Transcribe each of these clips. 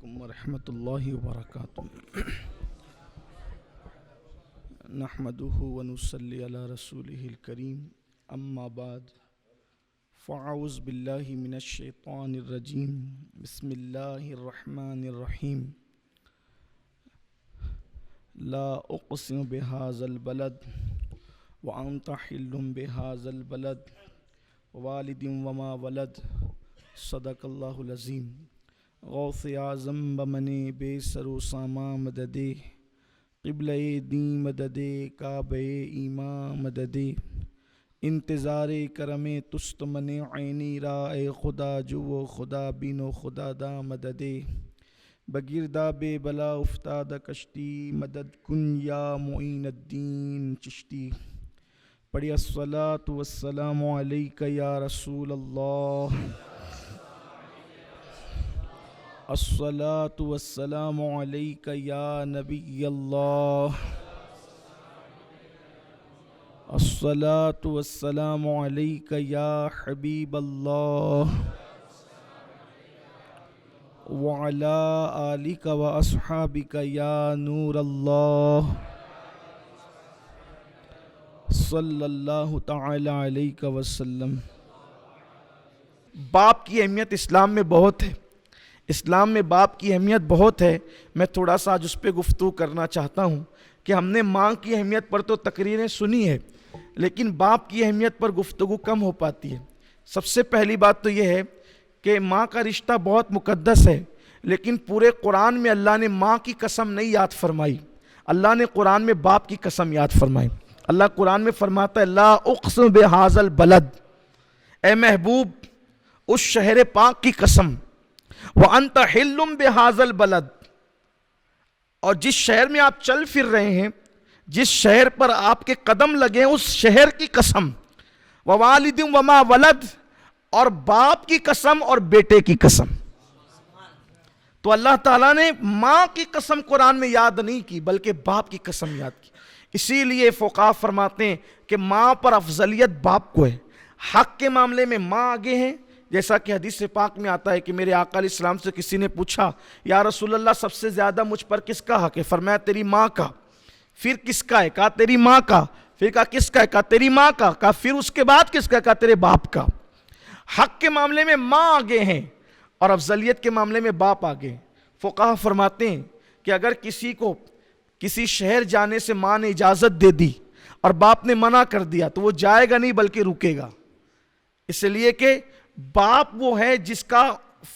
علیکم ورحمۃ اللہ وبرکاتہ۔ نحمدہ ونصلی علی رسولہ الکریم، اما بعد فاعوذ باللہ من الشیطان الرجیم، بسم اللہ الرحمن الرحیم۔ لا اقسم بہذا البلد وانت حل بہذا البلد والد وما ولد، صدق اللہ العظیم۔ غوث اعظم بمنے بے سر و ساما مددے، قبلہ دین مددے، کعبہ ایمان مددے، انتظار کرم تست من عینی را، اے خدا جو و خدا بین و خدا دا مددے، بگردہ بے بلا افتاد کشتی، مدد کن یا معین الدین چشتی۔ پڑھی الصلاۃ والسلام علیک یا رسول اللہ، الصلاۃ والسلام علیک یا نبی اللہ، الصلاۃ والسلام علیک یا حبیب اللہ، وعلی آلک و اصحابک یا نور اللہ، صلی اللہ تعالی علیہ وسلم۔ باپ کی اہمیت اسلام میں بہت ہے، اسلام میں باپ کی اہمیت بہت ہے۔ میں تھوڑا سا آج اس پہ گفتگو کرنا چاہتا ہوں کہ ہم نے ماں کی اہمیت پر تو تقریریں سنی ہے، لیکن باپ کی اہمیت پر گفتگو کم ہو پاتی ہے۔ سب سے پہلی بات تو یہ ہے کہ ماں کا رشتہ بہت مقدس ہے، لیکن پورے قرآن میں اللہ نے ماں کی قسم نہیں یاد فرمائی، اللہ نے قرآن میں باپ کی قسم یاد فرمائی۔ اللہ قرآن میں فرماتا ہے لا اقسم بہذا البلد، اے محبوب اس شہر پاک کی قسم، وانت حل بہذا البلد، اور جس شہر میں آپ چل پھر رہے ہیں، جس شہر پر آپ کے قدم لگے ہیں، اس شہر کی قسم، ووالد وما ولد، اور باپ کی قسم اور بیٹے کی قسم۔ تو اللہ تعالیٰ نے ماں کی قسم قرآن میں یاد نہیں کی، بلکہ باپ کی قسم یاد کی۔ اسی لیے فقہا فرماتے ہیں کہ ماں پر افضلیت باپ کو ہے۔ حق کے معاملے میں ماں آگے ہیں، جیسا کہ حدیث پاک میں آتا ہے کہ میرے آقا علیہ السلام سے کسی نے پوچھا یا رسول اللہ سب سے زیادہ مجھ پر کس کا حق ہے؟ فرمایا تیری ماں کا۔ پھر کس کا ہے؟ کہا تیری ماں کا۔ پھر کہا کس کا ہے؟ کہا تیری ماں کا۔ کہا پھر اس کے بعد کس کا؟ کہا تیرے باپ کا۔ حق کے معاملے میں ماں آگے ہیں اور افضلیت کے معاملے میں باپ آگے ہیں۔ فقہا فرماتے ہیں کہ اگر کسی کو کسی شہر جانے سے ماں نے اجازت دے دی اور باپ نے منع کر دیا تو وہ جائے گا نہیں بلکہ رکے گا، اس لیے کہ باپ وہ ہے جس کا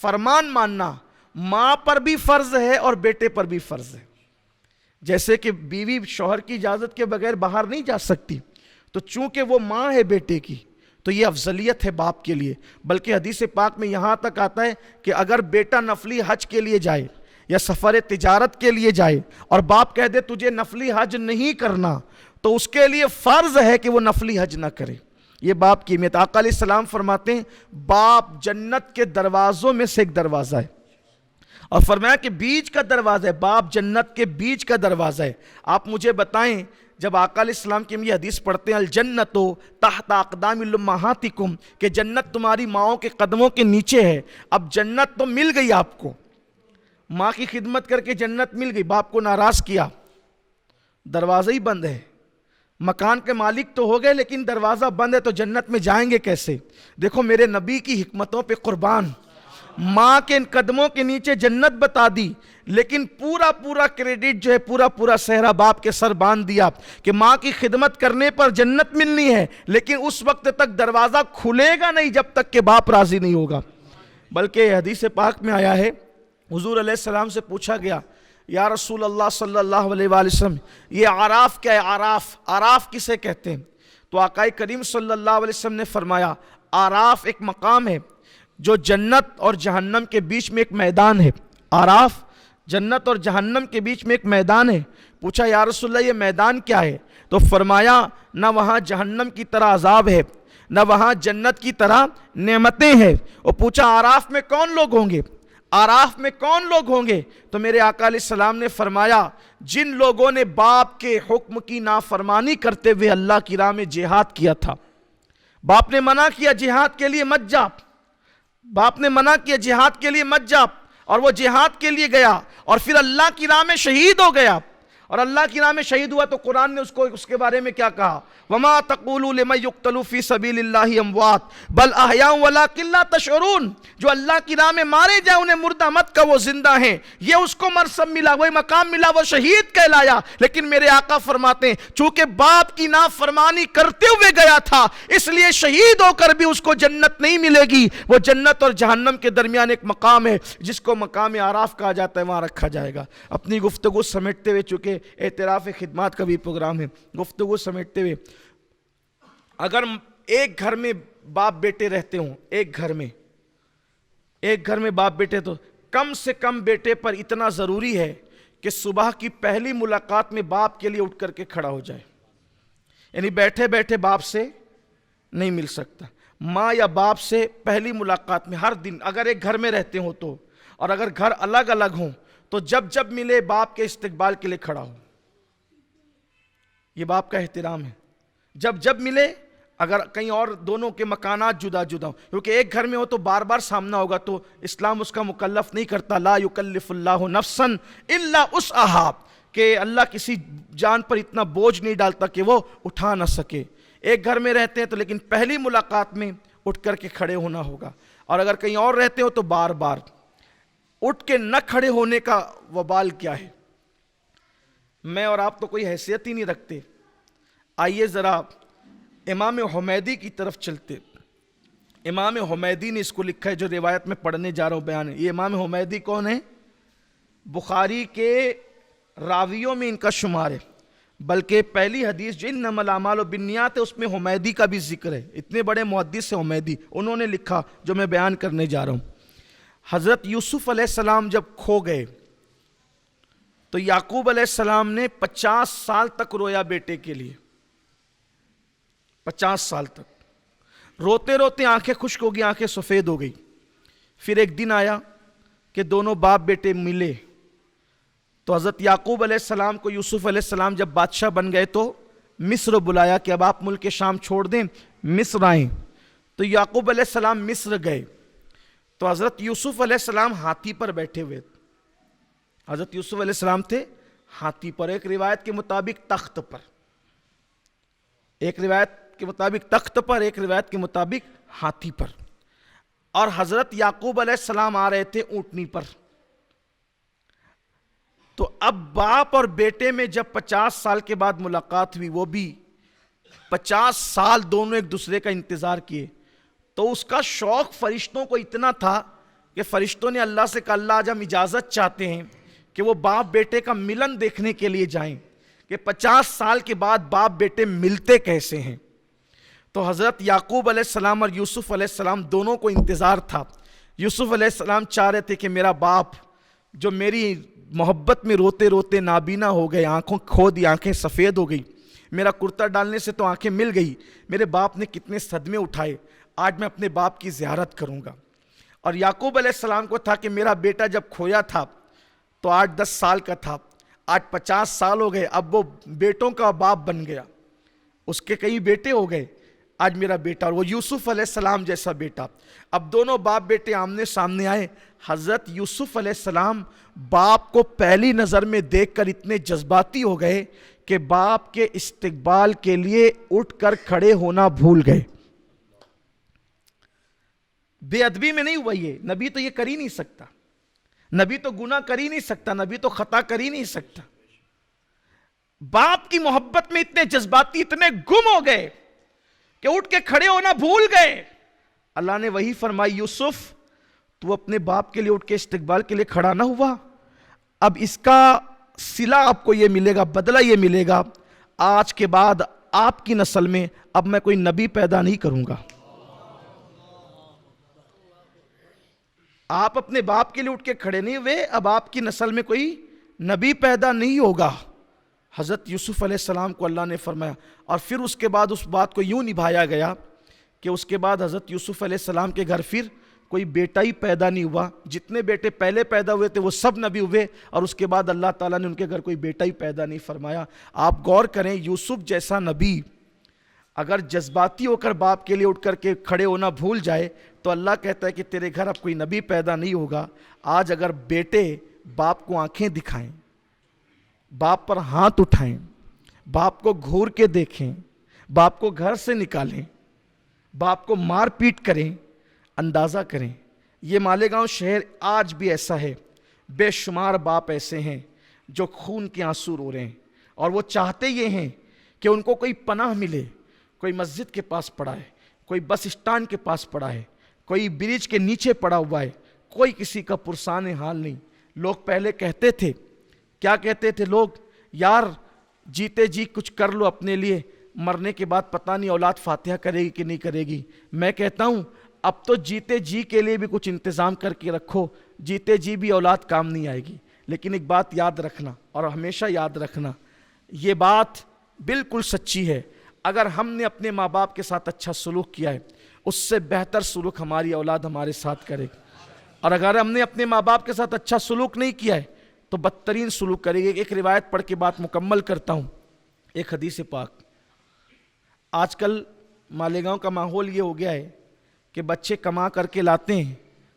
فرمان ماننا ماں پر بھی فرض ہے اور بیٹے پر بھی فرض ہے۔ جیسے کہ بیوی شوہر کی اجازت کے بغیر باہر نہیں جا سکتی، تو چونکہ وہ ماں ہے بیٹے کی تو یہ افضلیت ہے باپ کے لیے۔ بلکہ حدیث پاک میں یہاں تک آتا ہے کہ اگر بیٹا نفلی حج کے لیے جائے یا سفر تجارت کے لیے جائے اور باپ کہہ دے تجھے نفلی حج نہیں کرنا، تو اس کے لیے فرض ہے کہ وہ نفلی حج نہ کرے۔ یہ باپ کی اہمیت۔ آقا علیہ السلام فرماتے ہیں باپ جنت کے دروازوں میں سے ایک دروازہ ہے، اور فرمایا کہ بیچ کا دروازہ ہے، باپ جنت کے بیچ کا دروازہ ہے۔ آپ مجھے بتائیں جب آقا علیہ السلام کی ہم یہ حدیث پڑھتے ہیں الجنت تحت اقدام امہاتکم، کہ جنت تمہاری ماؤں کے قدموں کے نیچے ہے۔ اب جنت تو مل گئی آپ کو، ماں کی خدمت کر کے جنت مل گئی، باپ کو ناراض کیا، دروازہ ہی بند ہے۔ مکان کے مالک تو ہو گئے لیکن دروازہ بند ہے، تو جنت میں جائیں گے کیسے؟ دیکھو میرے نبی کی حکمتوں پہ قربان، ماں کے قدموں کے نیچے جنت بتا دی، لیکن پورا کریڈٹ جو ہے پورا صحرا باپ کے سر باندھ دیا کہ ماں کی خدمت کرنے پر جنت ملنی ہے، لیکن اس وقت تک دروازہ کھلے گا نہیں جب تک کہ باپ راضی نہیں ہوگا۔ بلکہ حدیث پاک میں آیا ہے حضور علیہ السلام سے پوچھا گیا یا رسول اللہ صلی اللہ علیہ وآلہ وسلم یہ عراف کیا ہے؟ عراف کسے کہتے ہیں؟ تو آقا کریم صلی اللہ علیہ وسلم نے فرمایا عراف ایک مقام ہے جو جنت اور جہنم کے بیچ میں ایک میدان ہے۔ عراف جنت اور جہنم کے بیچ میں ایک میدان ہے۔ پوچھا یا رسول اللہ یہ میدان کیا ہے؟ تو فرمایا نہ وہاں جہنم کی طرح عذاب ہے، نہ وہاں جنت کی طرح نعمتیں ہیں۔ اور پوچھا عراف میں کون لوگ ہوں گے؟ آراف میں کون لوگ ہوں گے؟ تو میرے آقا علیہ السلام نے فرمایا جن لوگوں نے باپ کے حکم کی نافرمانی کرتے ہوئے اللہ کی راہ میں جہاد کیا تھا۔ باپ نے منع کیا جہاد کے لیے مت جا، باپ نے منع کیا جہاد کے لیے مت جا، اور وہ جہاد کے لیے گیا اور پھر اللہ کی راہ میں شہید ہو گیا، اور اللہ کی راہ میں شہید ہوا تو قرآن نے اس کے بارے میں کیا کہا؟ وَمَا تَقُولُوا لِمَنْ يُقْتَلُ فِي سَبِيلِ اللَّهِ أَمْوَاتٌ بَلْ أَحْيَاءٌ وَلَكِنْ لَا تَشْعُرُونَ۔ جو اللہ کی راہ میں مارے جائیں انہیں مردہ مت کا، وہ زندہ ہیں، یہ اس کو مرسم ملا، وہی مقام ملا، وہ شہید کہلایا۔ لیکن میرے آقا فرماتے ہیں چونکہ باپ کی نافرمانی کرتے ہوئے گیا تھا اس لیے شہید ہو کر بھی اس کو جنت نہیں ملے گی، وہ جنت اور جہنم کے درمیان ایک مقام ہے جس کو مقام اعراف کہا جاتا ہے، وہاں رکھا جائے گا۔ اپنی گفتگو سمیٹتے ہوئے، چونکہ اعتراف خدمات کا بھی پروگرام ہے، گفتگو سمیٹتے ہوئے، اگر ایک گھر میں باپ بیٹے رہتے ہوں، ایک گھر میں باپ بیٹے، تو کم سے کم بیٹے پر اتنا ضروری ہے کہ صبح کی پہلی ملاقات میں باپ کے لیے اٹھ کر کے کھڑا ہو جائے، یعنی بیٹھے بیٹھے باپ سے نہیں مل سکتا۔ ماں یا باپ سے پہلی ملاقات میں ہر دن، اگر ایک گھر میں رہتے ہوں تو، اور اگر گھر الگ الگ ہوں تو جب ملے باپ کے استقبال کے لیے کھڑا ہو، یہ باپ کا احترام ہے۔ جب ملے، اگر کہیں اور دونوں کے مکانات جدا جدا ہوں، کیونکہ ایک گھر میں ہو تو بار بار سامنا ہوگا، تو اسلام اس کا مکلف نہیں کرتا، لا یکلف اللہ نفسا الا وسعہا، کہ اللہ کسی جان پر اتنا بوجھ نہیں ڈالتا کہ وہ اٹھا نہ سکے۔ ایک گھر میں رہتے ہیں تو لیکن پہلی ملاقات میں اٹھ کر کے کھڑے ہونا ہوگا، اور اگر کہیں اور رہتے ہو تو بار بار اٹھ کے نہ کھڑے ہونے کا وبال کیا ہے؟ میں اور آپ تو کوئی حیثیت ہی نہیں رکھتے۔ آئیے ذرا امام حمیدی کی طرف چلتے۔ امام حمیدی نے اس کو لکھا ہے جو روایت میں پڑھنے جا رہا ہوں بیان ہے۔ یہ امام حمیدی کون ہے؟ بخاری کے راویوں میں ان کا شمار ہے، بلکہ پہلی حدیث جو انما الاعمال بالنیات ہے اس میں حمیدی کا بھی ذکر ہے۔ اتنے بڑے محدث ہیں حمیدی، انہوں نے لکھا جو میں بیان کرنے جا رہا ہوں۔ حضرت یوسف علیہ السلام جب کھو گئے تو یعقوب علیہ السلام نے 50 سال تک رویا بیٹے کے لیے، 50 سال تک روتے روتے آنکھیں خشک ہو گئی، آنکھیں سفید ہو گئی۔ پھر ایک دن آیا کہ دونوں باپ بیٹے ملے، تو حضرت یعقوب علیہ السلام کو یوسف علیہ السلام جب بادشاہ بن گئے تو مصر بلایا کہ اب آپ ملک شام چھوڑ دیں، مصر آئیں۔ تو یعقوب علیہ السلام مصر گئے تو حضرت یوسف علیہ السلام ہاتھی پر بیٹھے ہوئے، حضرت یوسف علیہ السلام تھے ہاتھی پر، ایک روایت کے مطابق تخت پر، ایک روایت کے مطابق تخت پر، ایک روایت کے مطابق ہاتھی پر، اور حضرت یعقوب علیہ السلام آ رہے تھے اونٹنی پر۔ تو اب باپ اور بیٹے میں جب 50 سال کے بعد ملاقات ہوئی، وہ بھی 50 سال دونوں ایک دوسرے کا انتظار کیے، تو اس کا شوق فرشتوں کو اتنا تھا کہ فرشتوں نے اللہ سے کہا اللہ آج ہم اجازت چاہتے ہیں کہ وہ باپ بیٹے کا ملن دیکھنے کے لیے جائیں کہ 50 سال کے بعد باپ بیٹے ملتے کیسے ہیں۔ تو حضرت یعقوب علیہ السلام اور یوسف علیہ السلام دونوں کو انتظار تھا۔ یوسف علیہ السلام چاہ رہے تھے کہ میرا باپ جو میری محبت میں روتے روتے نابینا ہو گئے، آنکھوں کھو دی، آنکھیں سفید ہو گئی، میرا کرتا ڈالنے سے تو آنکھیں مل گئی، میرے باپ نے کتنے صدمے اٹھائے، آج میں اپنے باپ کی زیارت کروں گا۔ اور یعقوب علیہ السلام کو تھا کہ میرا بیٹا جب کھویا تھا تو 8-10 سال کا تھا، آج 50 سال ہو گئے، اب وہ بیٹوں کا باپ بن گیا، اس کے کئی بیٹے ہو گئے، آج میرا بیٹا، اور وہ یوسف علیہ السلام جیسا بیٹا۔ اب دونوں باپ بیٹے آمنے سامنے آئے۔ حضرت یوسف علیہ السلام باپ کو پہلی نظر میں دیکھ کر اتنے جذباتی ہو گئے کہ باپ کے استقبال کے لیے اٹھ کر کھڑے ہونا بھول گئے۔ بے ادبی میں نہیں ہوا یہ، نبی تو یہ کر ہی نہیں سکتا، نبی تو گناہ کر ہی نہیں سکتا، نبی تو خطا کر ہی نہیں سکتا۔ باپ کی محبت میں اتنے جذباتی، اتنے گم ہو گئے کہ اٹھ کے کھڑے ہونا بھول گئے۔ اللہ نے وہی فرمائی یوسف تو اپنے باپ کے لیے اٹھ کے استقبال کے لیے کھڑا نہ ہوا، اب اس کا صلہ آپ کو یہ ملے گا، بدلہ یہ ملے گا، آج کے بعد آپ کی نسل میں اب میں کوئی نبی پیدا نہیں کروں گا۔ آپ اپنے باپ کے لیے اٹھ کے کھڑے نہیں ہوئے، اب آپ کی نسل میں کوئی نبی پیدا نہیں ہوگا۔ حضرت یوسف علیہ السلام کو اللہ نے فرمایا، اور پھر اس کے بعد اس بات کو یوں نبھایا گیا کہ اس کے بعد حضرت یوسف علیہ السلام کے گھر پھر کوئی بیٹا ہی پیدا نہیں ہوا، جتنے بیٹے پہلے پیدا ہوئے تھے وہ سب نبی ہوئے، اور اس کے بعد اللہ تعالیٰ نے ان کے گھر کوئی بیٹا ہی پیدا نہیں فرمایا۔ آپ غور کریں، یوسف جیسا نبی اگر جذباتی ہو کر باپ کے لیے اٹھ کر کے کھڑے ہونا بھول جائے تو اللہ کہتا ہے کہ تیرے گھر اب کوئی نبی پیدا نہیں ہوگا. آج اگر بیٹے باپ کو آنکھیں دکھائیں, باپ پر ہاتھ اٹھائیں, باپ کو گھور کے دیکھیں, باپ کو گھر سے نکالیں, باپ کو مار پیٹ کریں, اندازہ کریں. یہ مالیگاؤں شہر آج بھی ایسا ہے. بے شمار باپ ایسے ہیں جو خون کے آنسو رو رہے ہیں, اور وہ چاہتے یہ ہیں کہ ان کو کوئی پناہ ملے. کوئی مسجد کے پاس پڑا ہے, کوئی بس اسٹینڈ کے پاس پڑا ہے, کوئی برج کے نیچے پڑا ہوا ہے, کوئی کسی کا پرسان حال نہیں. لوگ پہلے کہتے تھے, کیا کہتے تھے لوگ, یار جیتے جی کچھ کر لو اپنے لیے, مرنے کے بعد پتہ نہیں اولاد فاتحہ کرے گی کہ نہیں کرے گی. میں کہتا ہوں اب تو جیتے جی کے لیے بھی کچھ انتظام کر کے رکھو, جیتے جی بھی اولاد کام نہیں آئے گی. لیکن ایک بات یاد رکھنا, اور ہمیشہ یاد رکھنا, یہ بات بالکل سچی ہے, اگر ہم نے اپنے ماں باپ کے ساتھ اچھا سلوک کیا ہے, اس سے بہتر سلوک ہماری اولاد ہمارے ساتھ کرے گی. اور اگر ہم نے اپنے ماں باپ کے ساتھ اچھا سلوک نہیں کیا ہے تو بدترین سلوک کرے گی. ایک روایت پڑھ کے بات مکمل کرتا ہوں, ایک حدیث پاک. آج کل مالیگاؤں کا ماحول یہ ہو گیا ہے کہ بچے کما کر کے لاتے ہیں,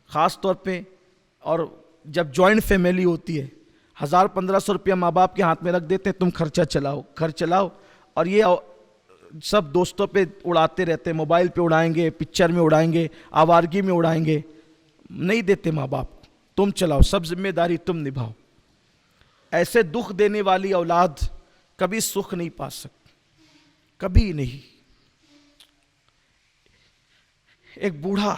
خاص طور پہ, اور جب جوائنٹ فیملی ہوتی ہے 1000-1500 روپیہ ماں باپ کے ہاتھ میں رکھ دیتے ہیں, تم خرچہ چلاؤ, گھر چلاؤ, اور یہ سب دوستوں پہ اڑاتے رہتے ہیں, موبائل پہ اڑائیں گے, پکچر میں اڑائیں گے, آوارگی میں اڑائیں گے. نہیں دیتے ماں باپ, تم چلاؤ, سب ذمہ داری تم نبھاؤ. ایسے دکھ دینے والی اولاد کبھی سکھ نہیں پا سکتی, کبھی نہیں. ایک بوڑھا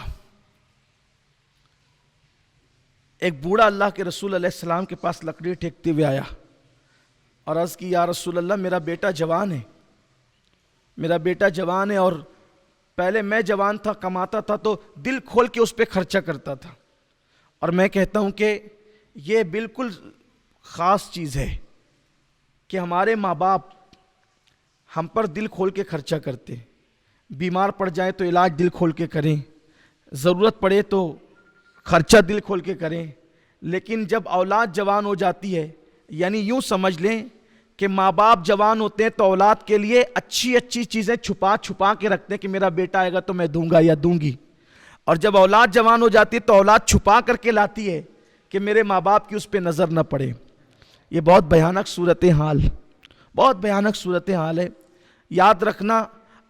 اللہ کے رسول علیہ السلام کے پاس لکڑی ٹھیکتے ہوئے آیا اور عرض کی, یا رسول اللہ میرا بیٹا جوان ہے, اور پہلے میں جوان تھا, کماتا تھا تو دل کھول کے اس پہ خرچہ کرتا تھا, اور میں کہتا ہوں کہ یہ بالکل خاص چیز ہے کہ ہمارے ماں باپ ہم پر دل کھول کے خرچہ کرتے. بیمار پڑ جائیں تو علاج دل کھول کے کریں, ضرورت پڑے تو خرچہ دل کھول کے کریں. لیکن جب اولاد جوان ہو جاتی ہے, یعنی یوں سمجھ لیں کہ ماں باپ جوان ہوتے ہیں تو اولاد کے لیے اچھی اچھی چیزیں چھپا کے رکھتے ہیں کہ میرا بیٹا آئے گا تو میں دوں گا یا دوں گی. اور جب اولاد جوان ہو جاتی ہے تو اولاد چھپا کر کے لاتی ہے کہ میرے ماں باپ کی اس پہ نظر نہ پڑے. یہ بہت بھیانک صورتحال ہے. یاد رکھنا,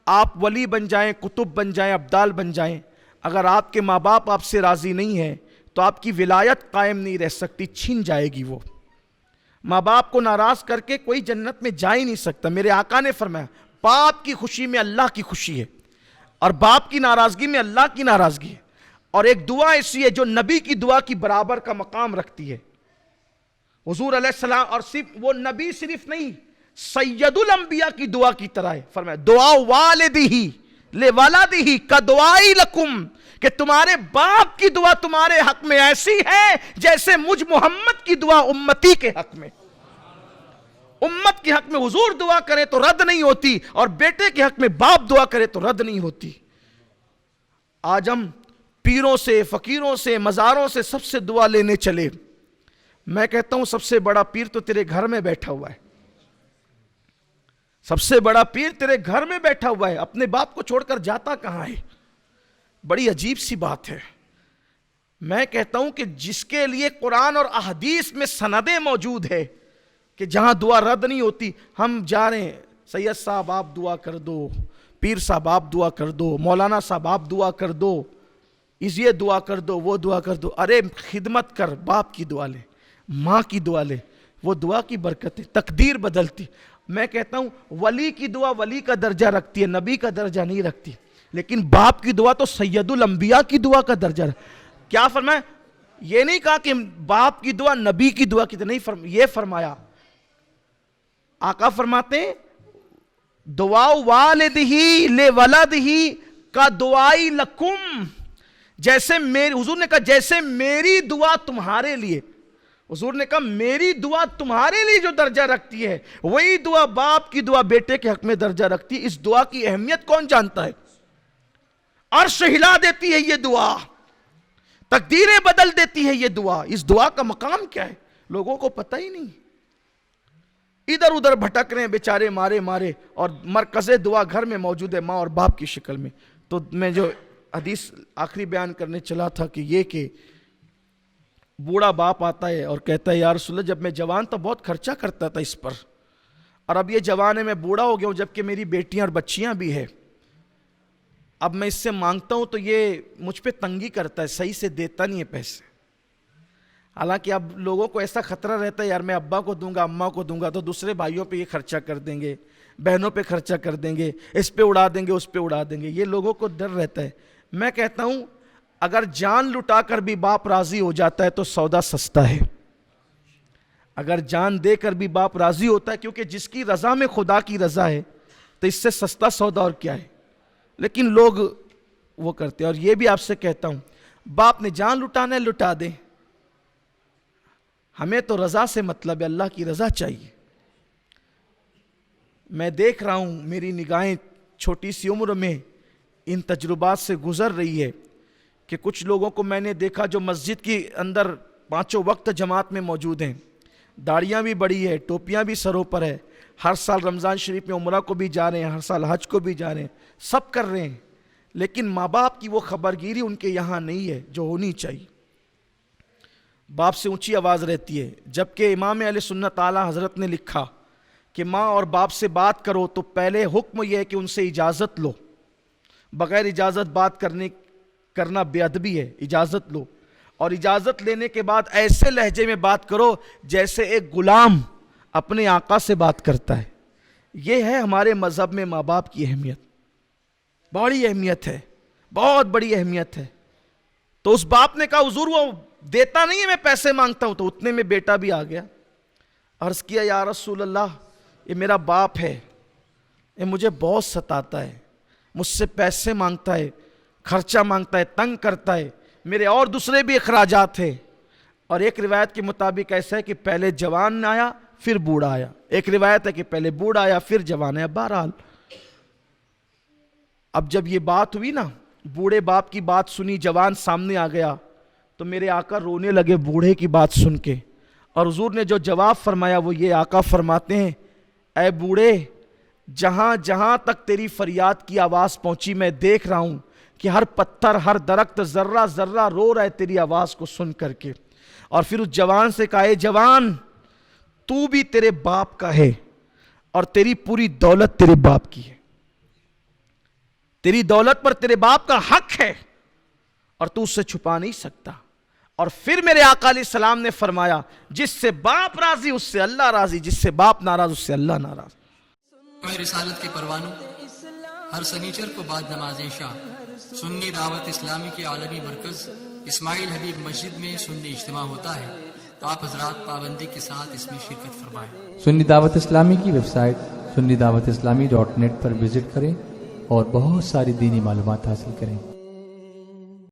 آپ ولی بن جائیں, کتب بن جائیں, ابدال بن جائیں, اگر آپ کے ماں باپ آپ سے راضی نہیں ہیں تو آپ کی ولایت قائم نہیں رہ سکتی, چھین جائے گی. وہ ماں باپ کو ناراض کر کے کوئی جنت میں جا ہی نہیں سکتا. میرے آقا نے فرمایا, باپ کی خوشی میں اللہ کی خوشی ہے, اور باپ کی ناراضگی میں اللہ کی ناراضگی ہے. اور ایک دعا ایسی ہے جو نبی کی دعا کی برابر کا مقام رکھتی ہے. حضور علیہ السلام, اور صرف وہ نبی صرف نہیں, سید الانبیاء کی دعا کی طرح ہے. فرمایا, دعا والدہ لولدہ کدعائی لکم, کہ تمہارے باپ کی دعا تمہارے حق میں ایسی ہے جیسے مجھ محمد کی دعا امتی کے حق میں. امت کے حق میں حضور دعا کرے تو رد نہیں ہوتی, اور بیٹے کے حق میں باپ دعا کرے تو رد نہیں ہوتی. آج ہم پیروں سے, فقیروں سے, مزاروں سے سب سے دعا لینے چلے. میں کہتا ہوں سب سے بڑا پیر تو تیرے گھر میں بیٹھا ہوا ہے, سب سے بڑا پیر تیرے گھر میں بیٹھا ہوا ہے. اپنے باپ کو چھوڑ کر جاتا کہاں ہے؟ بڑی عجیب سی بات ہے. میں کہتا ہوں کہ جس کے لیے قرآن اور احادیث میں سندیں موجود ہے کہ جہاں دعا رد نہیں ہوتی, ہم جا رہے ہیں, سید صاحب آپ دعا کر دو, پیر صاحب آپ دعا کر دو, مولانا صاحب آپ دعا کر دو, یہ دعا کر دو, وہ دعا کر دو. ارے خدمت کر, باپ کی دعا لے, ماں کی دعا لے, وہ دعا کی برکت ہے, تقدیر بدلتی. میں کہتا ہوں ولی کی دعا ولی کا درجہ رکھتی ہے, نبی کا درجہ نہیں رکھتی. لیکن باپ کی دعا تو سید الانبیاء کی دعا کا درجہ کیا فرمایا؟ یہ نہیں کہا کہ باپ کی دعا نبی کی دعا کی نہیں, یہ فرمایا, آقا فرماتے ہیں دعا والدہ لولدہ کا دعائی لکم, جیسے میری, حضور نے کہا جیسے میری دعا تمہارے لیے, حضور نے کہا میری دعا تمہارے لیے جو درجہ رکھتی ہے وہی دعا باپ کی دعا بیٹے کے حق میں درجہ رکھتی ہے. اس دعا کی اہمیت کون جانتا ہے؟ عرش ہلا دیتی ہے یہ دعا, تقدیریں بدل دیتی ہے یہ دعا. اس دعا کا مقام کیا ہے لوگوں کو پتہ ہی نہیں, ادھر ادھر بھٹک رہے ہیں بیچارے مارے, اور مرکز دعا گھر میں موجود ہے, ماں اور باپ کی شکل میں. تو میں جو حدیث آخری بیان کرنے چلا تھا کہ یہ کہ بوڑھا باپ آتا ہے اور کہتا ہے یا رسول اللہ جب میں جوان تو بہت خرچہ کرتا تھا اس پر، اور اب یہ جوان ہے میں بوڑھا ہو گیا ہوں جبکہ میری بیٹیاں اور بچیاں بھی ہیں، اب میں اس سے مانگتا ہوں تو یہ مجھ پہ تنگی کرتا ہے، صحیح سے دیتا نہیں ہے پیسے۔ حالانکہ اب لوگوں کو ایسا خطرہ رہتا ہے یار میں ابا کو دوں گا اماں کو دوں گا تو دوسرے بھائیوں پہ یہ خرچہ کر دیں گے، بہنوں پہ خرچہ کر دیں گے، اس پہ اڑا دیں گے اس پہ اڑا دیں گے، یہ لوگوں کو ڈر رہتا ہے۔ میں کہتا ہوں اگر جان لٹا کر بھی باپ راضی ہو جاتا ہے تو سودا سستا ہے، اگر جان دے کر بھی باپ راضی ہوتا ہے، کیونکہ جس کی رضا میں خدا کی رضا ہے تو اس سے سستا سودا اور کیا ہے۔ لیکن لوگ وہ کرتے ہیں، اور یہ بھی آپ سے کہتا ہوں باپ نے جان لٹانا ہے لٹا دے، ہمیں تو رضا سے مطلب ہے، اللہ کی رضا چاہیے۔ میں دیکھ رہا ہوں میری نگاہیں چھوٹی سی عمر میں ان تجربات سے گزر رہی ہے کہ کچھ لوگوں کو میں نے دیکھا جو مسجد کے اندر پانچوں وقت جماعت میں موجود ہیں، داڑیاں بھی بڑی ہے، ٹوپیاں بھی سروں پر ہے، ہر سال رمضان شریف میں عمرہ کو بھی جا رہے ہیں، ہر سال حج کو بھی جا رہے ہیں، سب کر رہے ہیں، لیکن ماں باپ کی وہ خبرگیری ان کے یہاں نہیں ہے جو ہونی چاہیے۔ باپ سے اونچی آواز رہتی ہے، جبکہ امام اہل سنت اعلیٰ حضرت نے لکھا کہ ماں اور باپ سے بات کرو تو پہلے حکم یہ ہے کہ ان سے اجازت لو، بغیر اجازت بات کرنا بے ادبی ہے، اجازت لو، اور اجازت لینے کے بعد ایسے لہجے میں بات کرو جیسے ایک غلام اپنے آقا سے بات کرتا ہے۔ یہ ہے ہمارے مذہب میں ماں باپ کی اہمیت، بڑی اہمیت ہے، بہت بڑی اہمیت ہے۔ تو اس باپ نے کہا حضور وہ دیتا نہیں ہے میں پیسے مانگتا ہوں، تو اتنے میں بیٹا بھی آ گیا، عرض کیا یا رسول اللہ یہ میرا باپ ہے، یہ مجھے بہت ستاتا ہے، مجھ سے پیسے مانگتا ہے، خرچہ مانگتا ہے، تنگ کرتا ہے، میرے اور دوسرے بھی اخراجات ہیں۔ اور ایک روایت کے مطابق ایسا ہے کہ پہلے جوان آیا پھر بوڑھا آیا، ایک روایت ہے کہ پہلے بوڑھا آیا پھر جوان آیا۔ بہرحال اب جب یہ بات ہوئی نا، بوڑھے باپ کی بات سنی، جوان سامنے آ گیا تو میرے آقا رونے لگے بوڑھے کی بات سن کے، اور حضور نے جو جواب فرمایا وہ یہ، آقا فرماتے ہیں اے بوڑھے جہاں جہاں تک تیری فریاد کی آواز پہنچی میں دیکھ رہا ہوں کہ ہر پتھر ہر درخت ذرہ ذرہ رو رہا ہے تیری آواز کو سن کر کے۔ اور پھر اس جوان سے کہا اے جوان تو بھی تیرے باپ کا ہے اور تیری پوری دولت تیرے باپ کی ہے، تیری دولت پر تیرے باپ کا حق ہے اور تو اس سے چھپا نہیں سکتا۔ اور پھر میرے آقا علیہ السلام نے فرمایا جس سے باپ راضی اس سے اللہ راضی، جس سے باپ ناراض اس سے اللہ ناراض۔ میں رسالت کے پروانوں ہر سنیچر کو بعد نماز عشاء سنی دعوت اسلامی کے عالمی مرکز اسماعیل حبیب مسجد میں سنی اجتماع ہوتا ہے، تو آپ حضرات پابندی کے ساتھ اس میں شرکت فرمائیں۔ سنی دعوت اسلامی کی website sunni dawat islami.net پر وزٹ کریں اور بہت ساری دینی معلومات حاصل کریں۔